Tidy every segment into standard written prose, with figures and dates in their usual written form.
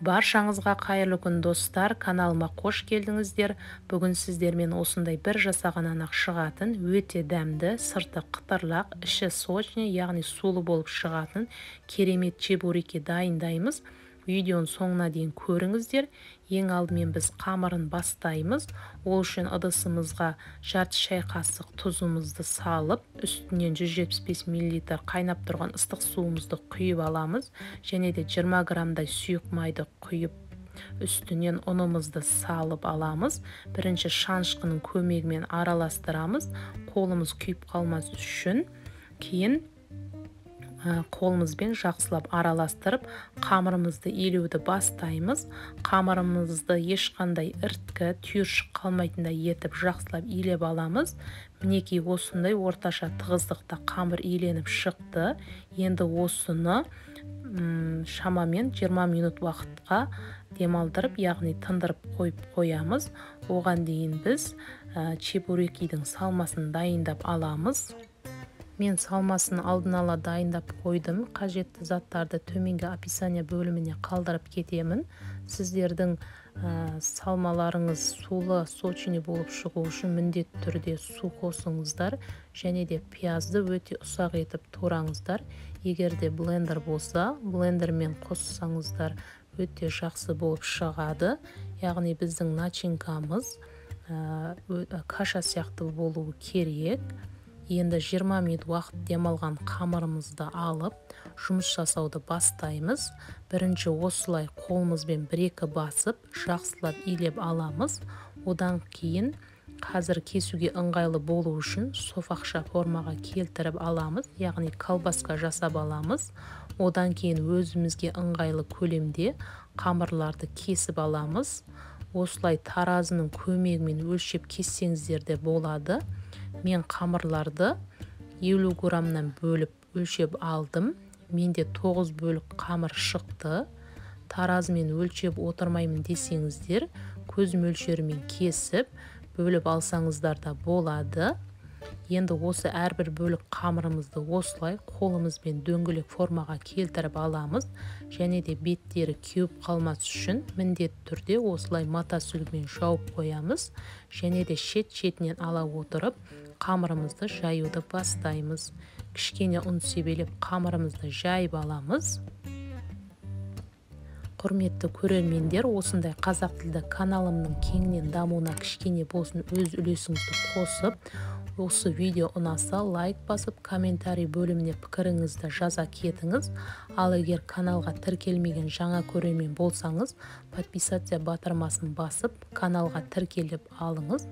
Баршаңызға қайырлы күн достар, каналыма қош келдіңіздер. Бүгін сіздермен осындай бір жасағаннан ақ шығатын, өте дәмді, сырты қытырлақ, іші сочный, яғни сулы болып шығатын керемет чебуреки дайындаймыз. Видеоның соңына дейін көріңіздер. Ең алдымен біз қамырын бастаймыз. Ол үшін ыдысымызға жарты шай қасық тұзымызды салып, үстінен 175 мл қайнап тұрған ыстық суымызды құйып аламыз. Және де 20 граммдай сұйық майды құйып, үстінен ұнымызды салып аламыз. Бірінші шанышқының көмегімен араластырамыз. Қолымыз күйіп қалмас үшін. Кейін қолымызбен жақсылап араластырып, қамырымызды илеуді бастаймыз. Қамырымызды ешқандай ірткі, түйіршік қалмайтындай етіп жақсылап илеп аламыз. Мінекей осындай орташа тығыздықта қамыр иленіп шықты. Енді осыны шамамен 20 минут уақытқа демалдырып, яғни тындырып қойып қоямыз. Оған дейін біз чебурекидің салмасын дайындап аламыз. Мен салмасын алдын ала дайындап қойдым. Қажетті заттарды төменгі описание бөліміне қалдырып кетемін. Сіздердің салмаларыңыз сулы, сочный болып шығу үшін міндетті түрде су қосыңыздар. Және де пиязды өте ұсақ етіп тураңыздар. Егер де блендер болса, блендермен қоссаңыздар өте жақсы болып шығады. Яғни біздің начинкамыз каша сияқты болуы керек. Енді 20 минут уақыт демалған қамырымызды алып, жұмыс жасауды бастаймыз. Бірінші осылай қолымызбен бір-екі басып, жақсылап илеп аламыз. Одан кейін қазір кесуге ыңғайлы болу үшін софақша формаға келтіріп аламыз, яғни колбаска жасап аламыз. Одан кейін өзімізге ыңғайлы көлемде қамырларды кесіп аламыз. Осылай таразының көмегімен өлшеп кессеңіздер де болады. Мен қамырларды 50 граммнан бөліп өлшеп алдым. Менде 9 бөлік қамыр шықты. Таразымен өлшеп отырмаймын десеңіздер, көз мөлшерімен кесіп бөліп алсаңыздар да болады. Енді осы әрбір бөлік қамырымызды осылай қолымызбен дөңгелек формаға келтіріп аламыз. Және де беттері кеуіп қалмас үшін міндетті түрде осылай мата сүлгімен жауып қоямыз. Және де шет-шетінен ала отырып, қамырымызды жаюды бастаймыз. Кішкене ұн себелеп қамырымызды жайып аламыз. Құрметті көрермендер, осындай қазақ тілді каналымның кеңінен дамуына кішкене болсын өз үлесіңізді қосып, осы видео ұнаса лайк басып, комментарий бөліміне пікіріңізді жаза кетіңіз. Ал егер каналға тіркелмеген жаңа көрермен болсаңыз, подписация батырмасын басып, каналға тіркеліп алыңыз.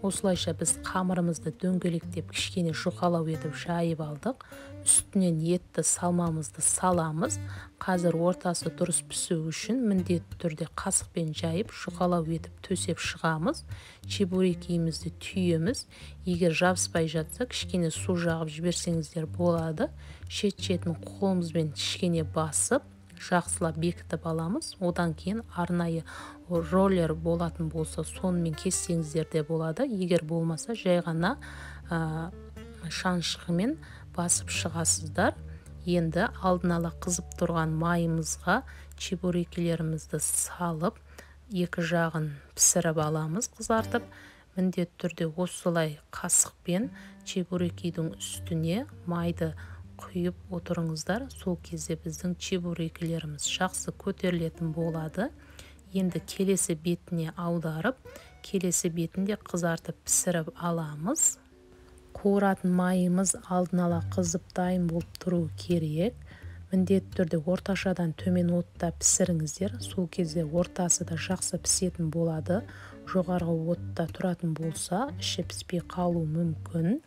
Осылайша біз қамырымызды дөңгелектеп кішкене жұқалау етіп жайып алдық. Үстінен етті салмамызды саламыз. Қазір ортасы дұрыс пісу үшін міндетті түрде қасықпен жайып, жұқалау етіп төсеп шығамыз. Чебурекиімізді түйеміз. Егер жабыспай жатса, кішкене су жағып жіберсеңіздер болады. Шет-шетін қолымызбен кішкене басып, жақсылап бекітіп аламыз. Одан кейін арнайы роллер болатын болса, сонымен кессеңіздер де болады. Егер болмаса, жай ғана шанышқымен басып шығасыздар. Енді алдын ала қызып тұрған майымызға чебурекилерімізді салып, екі жағын пісіріп аламыз, қызартып. Міндетті түрде осылай қасықпен чебурекидің үстіне майды құйып отырыңыздар. Сол кезде біздің чебурекилеріміз жақсы көтерілетін болады. Енді келесі бетіне аударып, келесі бетінде қызартып пісіріп аламыз. Қуыратын майымыз алдын ала қызып дайын болып тұру керек. Міндетті түрде орташадан төмен отта пісіріңіздер. Сол кезде ортасы да жақсы пісетін болады. Жоғарғы отта тұратын болса, іші піспей қалу мүмкін.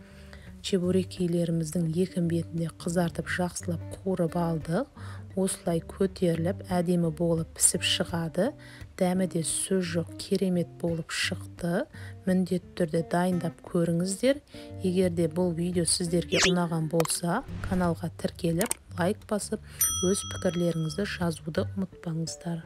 Чебурекилеріміздің екі бетінде қызартып жақсылап қуырып алдық. Осылай көтеріліп, әдемі болып пісіп шығады. Дәмі де сөз жоқ, керемет болып шықты. Міндетті түрде дайындап көріңіздер. Егер де бұл видео сіздерге ұнаған болса, каналға тіркеліп, лайк басып, өз пікірлеріңізді жазуды ұмытпаңыздар.